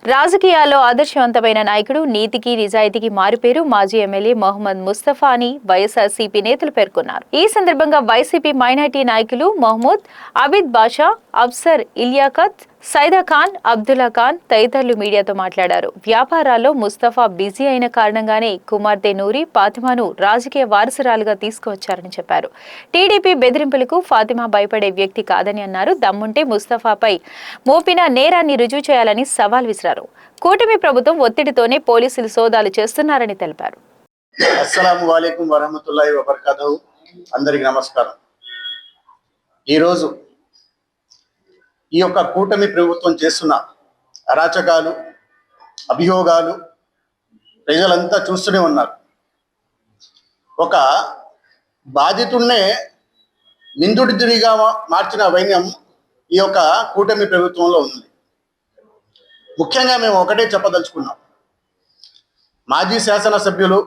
రాజకీయాల్లో ఆదర్శవంతమైన నాయకుడు, నీతికి నిజాయితీకి మారుపేరు మాజీ ఎమ్మెల్యే మొహమ్మద్ ముస్తఫా అని వైఎస్ఆర్సీపీ నేతలు పేర్కొన్నారు. ఈ సందర్భంగా వైసీపీ మైనార్టీ నాయకులు మహమూద్, అబిద్ బాషా, అబ్సర్ ఇలియాకత్, సైదా ఖాన్, అబ్దుల్లా ఖాన్ తదితరులు మీడియాతో మాట్లాడారు. వ్యాపారాల్లో ముస్తఫా బిజీ అయిన కారణంగానే కుమార్తె నూరి ఫాతిమాను రాజకీయ వారసురాలుగా తీసుకువచ్చారని చెప్పారు. టీడీపీ బెదిరింపులకు ఫాతిమా భయపడే వ్యక్తి కాదని అన్నారు. దమ్ముంటే ముస్తఫాపై మోపిన నేరాన్ని రుజువు చేయాలని సవాల్ విసిరారు. కూటమి ప్రభుత్వం ఒత్తిడితోనే పోలీసులు సోదాలు చేస్తున్నారని తెలిపారు. అస్సలాము అలైకుం వరహమతుల్లాహి వబరకాతుహు. అందరికీ నమస్కారం. ఈరోజు ఈ యొక్క కూటమి ప్రభుత్వం చేస్తున్న అరాచకాలు, అభియోగాలు ప్రజలంతా చూస్తూనే ఉన్నారు. ఒక బాధితున్నే నిందితుడిగా మార్చిన వైన్యం ఈ యొక్క కూటమి ప్రభుత్వంలో ఉంది. ముఖ్యంగా మేము ఒకటే చెప్పదలుచుకున్నాం. మాజీ శాసనసభ్యులు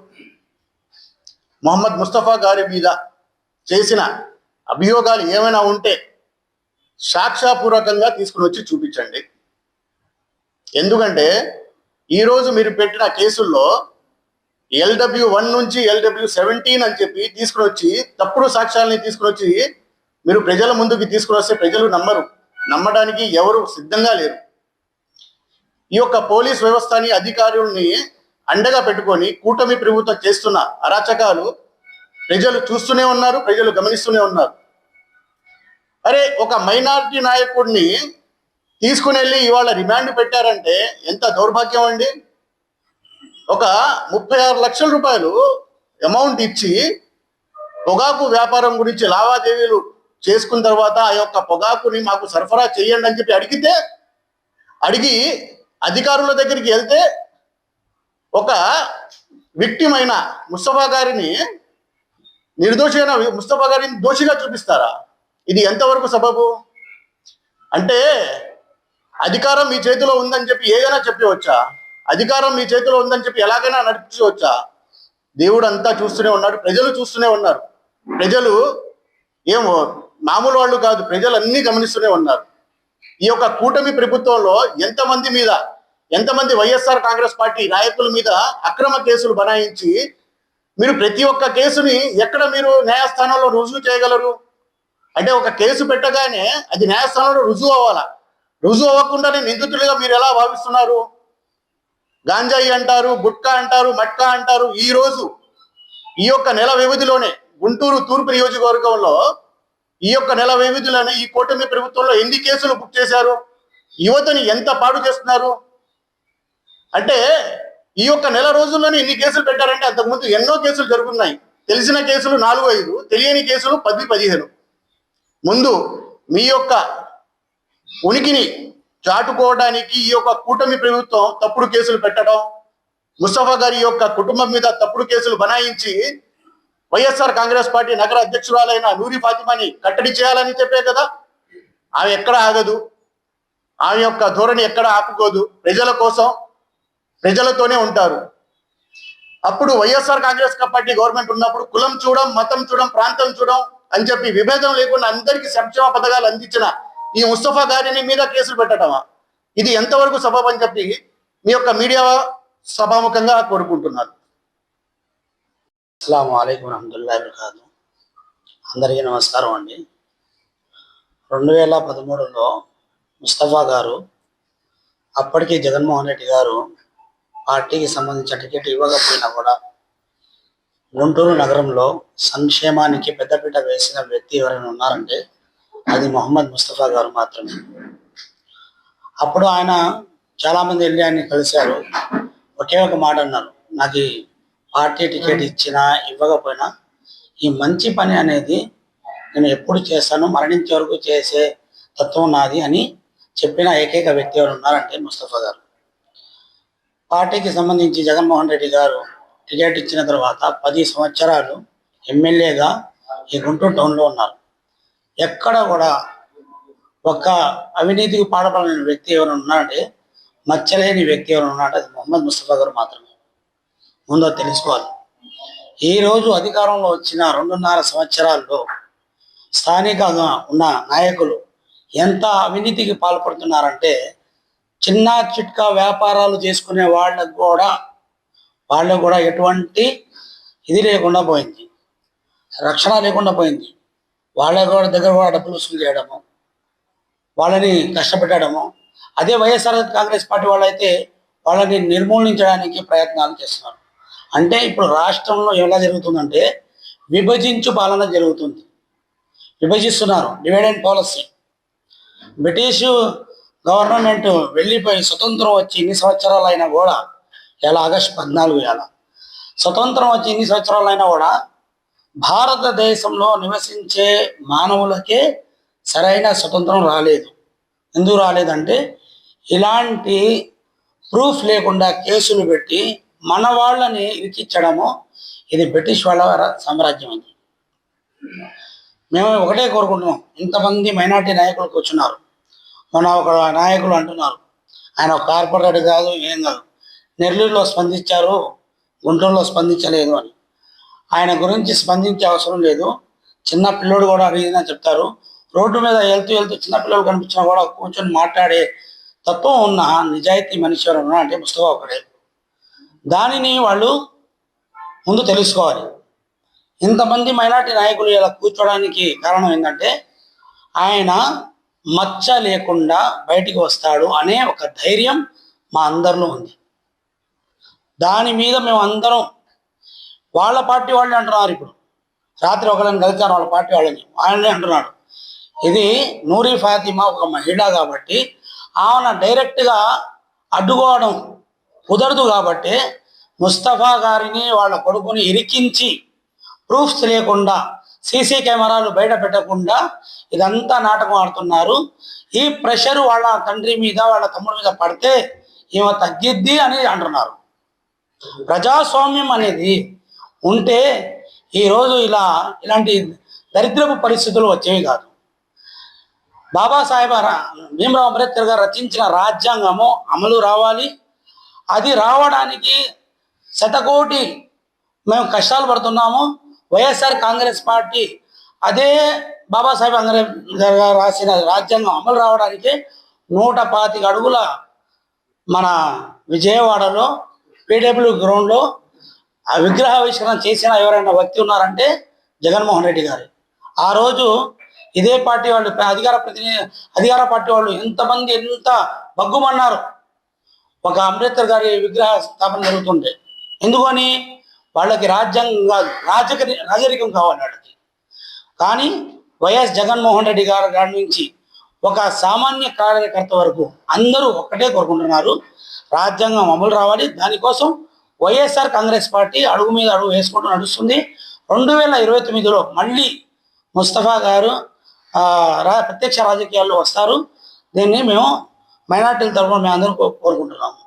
మొహమ్మద్ ముస్తఫా గారి మీద చేసిన అభియోగాలు ఏమైనా ఉంటే సాక్ష్యపూర్వకంగా తీసుకుని వచ్చి చూపించండి. ఎందుకంటే ఈరోజు మీరు పెట్టిన కేసుల్లో LW1 నుంచి LW17 అని చెప్పి తీసుకుని వచ్చి తప్పుడు సాక్ష్యాలని తీసుకుని వచ్చి మీరు ప్రజల ముందుకు తీసుకుని వస్తే ప్రజలు నమ్మరు. నమ్మడానికి ఎవరు సిద్ధంగా లేరు. ఈ యొక్క పోలీస్ వ్యవస్థని, అధికారుల్ని అండగా పెట్టుకొని కూటమి ప్రభుత్వం చేస్తున్న అరాచకాలు ప్రజలు చూస్తూనే ఉన్నారు, ప్రజలు గమనిస్తూనే ఉన్నారు. అరే, ఒక మైనారిటీ నాయకుడిని తీసుకుని వెళ్ళి ఇవాళ రిమాండ్ పెట్టారంటే ఎంత దౌర్భాగ్యం అండి. ఒక 36 లక్షల రూపాయలు అమౌంట్ ఇచ్చి పొగాకు వ్యాపారం గురించి లావాదేవీలు చేసుకున్న తర్వాత ఆ యొక్క పొగాకుని మాకు సరఫరా చేయండి అని చెప్పి అడిగి అధికారుల దగ్గరికి వెళ్తే ఒక విక్టిమ్ అయిన ముస్తఫా గారిని, నిర్దోషైన ముస్తఫా గారిని దోషిగా చూపిస్తారా? ఇది ఎంతవరకు సబబు? అంటే అధికారం మీ చేతిలో ఉందని చెప్పి ఏదైనా చెప్పవచ్చా? అధికారం మీ చేతిలో ఉందని చెప్పి ఎలాగైనా నడిపించవచ్చా? దేవుడు అంతా చూస్తూనే ఉన్నాడు, ప్రజలు చూస్తూనే ఉన్నారు. ప్రజలు ఏమో మామూలు వాళ్ళు కాదు, ప్రజలు అన్నీ గమనిస్తూనే ఉన్నారు. ఈ యొక్క కూటమి ప్రభుత్వంలో ఎంతమంది వైఎస్ఆర్ కాంగ్రెస్ పార్టీ నాయకుల మీద అక్రమ కేసులు బనాయించి మీరు ప్రతి ఒక్క కేసుని ఎక్కడ మీరు న్యాయస్థానంలో రుజువు చేయగలరు? అంటే ఒక కేసు పెట్టగానే అది న్యాయస్థానంలో రుజువు అవ్వాలా. రుజువు అవ్వకుండానే నిందితులుగా మీరు ఎలా భావిస్తున్నారు? గాంజాయి అంటారు, గుట్కా అంటారు, మట్కా అంటారు. ఈ యొక్క నెల వ్యవధిలోనే గుంటూరు తూర్పు నియోజకవర్గంలో ఈ కూటమి ప్రభుత్వంలో ఎన్ని కేసులు బుక్ చేశారు? యువతని ఎంత పాడు చేస్తున్నారు? అంటే ఈ యొక్క నెల రోజుల్లోనే ఇన్ని కేసులు పెట్టారంటే అంతకుముందు ఎన్నో కేసులు జరుగుతున్నాయి. తెలిసిన కేసులు 4-5, తెలియని కేసులు 10-15. ముందు మీ యొక్క ఉనికిని చాటుకోవడానికి ఈ యొక్క కూటమి ప్రభుత్వం తప్పుడు కేసులు పెట్టడం, ముస్తఫా గారి యొక్క కుటుంబం మీద తప్పుడు కేసులు బనాయించి వైఎస్ఆర్ కాంగ్రెస్ పార్టీ నగర అధ్యక్షురాలైన నూరి ఫాతిమాని కట్టడి చేయాలని చెప్పే కదా. ఆమె ఎక్కడ ఆగదు, ఆమె యొక్క ధోరణి ఎక్కడ ఆపుకోదు. ప్రజల కోసం ప్రజలతోనే ఉంటారు. అప్పుడు వైఎస్ఆర్ కాంగ్రెస్ పార్టీ గవర్నమెంట్ ఉన్నప్పుడు కులం చూడం, మతం చూడం, ప్రాంతం చూడం అని చెప్పి విభేదం లేకుండా అందరికీ సంక్షేమ పథకాలు అందించిన ఈ ముస్తఫా గారిని మీద కేసులు పెట్టడమా? ఇది ఎంతవరకు సబబు అని చెప్పి మీ యొక్క మీడియా సభాముఖంగా కోరుకుంటున్నారు. అస్సలాము అలైకుం వరహమతుల్లాహి వబరకాతుహు. అందరికీ నమస్కారం అండి. 2013లో ముస్తఫా గారు, అప్పటికి జగన్మోహన్ రెడ్డి గారు పార్టీకి సంబంధించిన టికెట్ ఇవ్వకపోయినా కూడా గుంటూరు నగరంలో సంక్షేమానికి పెద్దపీట వేసిన వ్యక్తి ఎవరైనా ఉన్నారంటే అది మొహమ్మద్ ముస్తఫా గారు మాత్రమే. అప్పుడు ఆయన చాలామంది వెళ్ళి ఆయన్ని కలిశారు. ఒకే ఒక మాట అన్నారు, నాకు ఈ పార్టీ టికెట్ ఇచ్చినా ఇవ్వకపోయినా ఈ మంచి పని అనేది నేను ఎప్పుడు చేస్తాను, మరణించే వరకు చేసే తత్వం నాది అని చెప్పిన ఏకైక వ్యక్తి ఎవరు ఉన్నారంటే ముస్తఫా గారు. పార్టీకి సంబంధించి జగన్మోహన్ రెడ్డి గారు టికెట్ ఇచ్చిన తర్వాత 10 సంవత్సరాలు ఎమ్మెల్యేగా ఈ గుంటూరు టౌన్లో ఉన్నారు. ఎక్కడ కూడా ఒక్క అవినీతికి పాల్పడిన వ్యక్తి ఎవరు ఉన్నారంటే, మచ్చలేని వ్యక్తి ఎవరు ఉన్నారంటే అది మొహమ్మద్ ముస్తఫా గారు మాత్రమే. ముందు తెలుసుకోవాలి. ఈరోజు అధికారంలో వచ్చిన 2.5 సంవత్సరాల్లో స్థానికంగా ఉన్న నాయకులు ఎంత అవినీతికి పాల్పడుతున్నారంటే చిన్న చిట్కా వ్యాపారాలు చేసుకునే వాళ్ళకు కూడా ఎటువంటి ఇది లేకుండా పోయింది, రక్షణ లేకుండా పోయింది. వాళ్ళ కూడా దగ్గర కూడా డబ్బులు వసూలు చేయడము, వాళ్ళని కష్టపెట్టడము. అదే వైఎస్ఆర్ కాంగ్రెస్ పార్టీ వాళ్ళైతే వాళ్ళని నిర్మూలించడానికి ప్రయత్నాలు చేస్తున్నారు. అంటే ఇప్పుడు రాష్ట్రంలో ఎలా జరుగుతుందంటే విభజించు పాలన జరుగుతుంది, విభజిస్తున్నారు, divide and policy. British government వెళ్ళిపోయి స్వతంత్రం వచ్చి ఇన్ని సంవత్సరాలు అయినా కూడా, ఇలా ఆగస్టు 14 స్వతంత్రం వచ్చి ఇన్ని సంవత్సరాలు అయినా కూడా భారతదేశంలో నివసించే మానవులకే సరైన స్వతంత్రం రాలేదు. ఎందుకు రాలేదంటే ఇలాంటి ప్రూఫ్ లేకుండా కేసులు పెట్టి మన వాళ్ళని ఇరికించడము, ఇది బ్రిటిష్ వాళ్ళ సామ్రాజ్యం. ఇది మేము ఒకటే కోరుకుంటున్నాం. ఇంతమంది మైనార్టీ నాయకులు కూర్చున్నారు. మన ఒక నాయకులు అంటున్నారు ఆయన ఒక కార్పొరేటర్ కాదు, ఏం కాదు, నెల్లూరులో స్పందించారు, గుంటూరులో స్పందించలేదు అని. ఆయన గురించి స్పందించే అవసరం లేదు. చిన్న పిల్లోడు కూడా అడిగినా చెప్తారు. రోడ్డు మీద వెళ్తూ చిన్న పిల్లలు కనిపించినా కూడా కూర్చొని మాట్లాడే తత్వం ఉన్న నిజాయితీ మనిషి ఎవరన్నా అంటే ముస్తఫా ఒకడే. దానిని వాళ్ళు ముందు తెలుసుకోవాలి. ఇంతమంది మైనార్టీ నాయకులు ఇలా కూర్చోడానికి కారణం ఏంటంటే ఆయన మచ్చ లేకుండా బయటికి వస్తాడు అనే ఒక ధైర్యం మా అందరిలో ఉంది. దాని మీద మేము అందరం, వాళ్ళ పార్టీ వాళ్ళని అంటున్నారు. ఇప్పుడు రాత్రి ఒకళ్ళని కలిసాను వాళ్ళ పార్టీ వాళ్ళని, ఆయనే అంటున్నాడు ఇది నూరి ఫాతిమా ఒక మహిళ కాబట్టి ఆమెను డైరెక్ట్గా అడ్డుకోవడం కుదరదు కాబట్టి ముస్తఫా గారిని వాళ్ళ కొడుకుని ఇరికించి ప్రూఫ్స్ లేకుండా, సీసీ కెమెరాలు బయట పెట్టకుండా ఇదంతా నాటకం ఆడుతున్నారు. ఈ ప్రెషర్ వాళ్ళ తండ్రి మీద వాళ్ళ తమ్ముడి మీద పడితే ఈమె తగ్గిద్ది అని అంటున్నారు. ప్రజాస్వామ్యం అనేది ఉంటే ఈరోజు ఇలాంటి దరిద్రపు పరిస్థితులు వచ్చేవి కాదు. బాబాసాహెబ్ భీమ్రావ్ అంబేద్కర్ గారు రచించిన రాజ్యాంగము అమలు రావాలి. అది రావడానికి శతకోటి మేము కష్టాలు పడుతున్నాము. వైఎస్ఆర్ కాంగ్రెస్ పార్టీ అదే బాబాసాహెబ్ అంబేద్కర్ గారు రాసిన రాజ్యాంగం అమలు రావడానికి 125 అడుగుల మన విజయవాడలో పీడబ్ల్యూ గ్రౌండ్లో ఆ విగ్రహావిష్కరణ చేసిన ఎవరైనా వ్యక్తి ఉన్నారంటే జగన్మోహన్ రెడ్డి గారు. ఆ రోజు ఇదే పార్టీ వాళ్ళు, అధికార పార్టీ వాళ్ళు ఎంతమంది ఎంత బగ్గుమన్నారు ఒక అంబేద్కర్ గారి విగ్రహ స్థాపన జరుగుతుంటే. ఎందుకని? వాళ్ళకి రాజ్యాంగం కాదు, రాజరికం కావాలి వాళ్ళకి. కానీ వైఎస్ జగన్మోహన్ రెడ్డి గారి నుంచి ఒక సామాన్య కార్యకర్త వరకు అందరూ ఒక్కటే కోరుకుంటున్నారు, రాజ్యాంగం అమలు రావాలి. దానికోసం వైఎస్ఆర్ కాంగ్రెస్ పార్టీ అడుగు మీద అడుగు వేసుకుంటూ నడుస్తుంది. 2029లో మళ్ళీ ముస్తఫా గారు ప్రత్యక్ష రాజకీయాల్లో వస్తారు. దీన్ని మేము మైనార్టీల తరఫున మేము అందరూ కోరుకుంటున్నాము.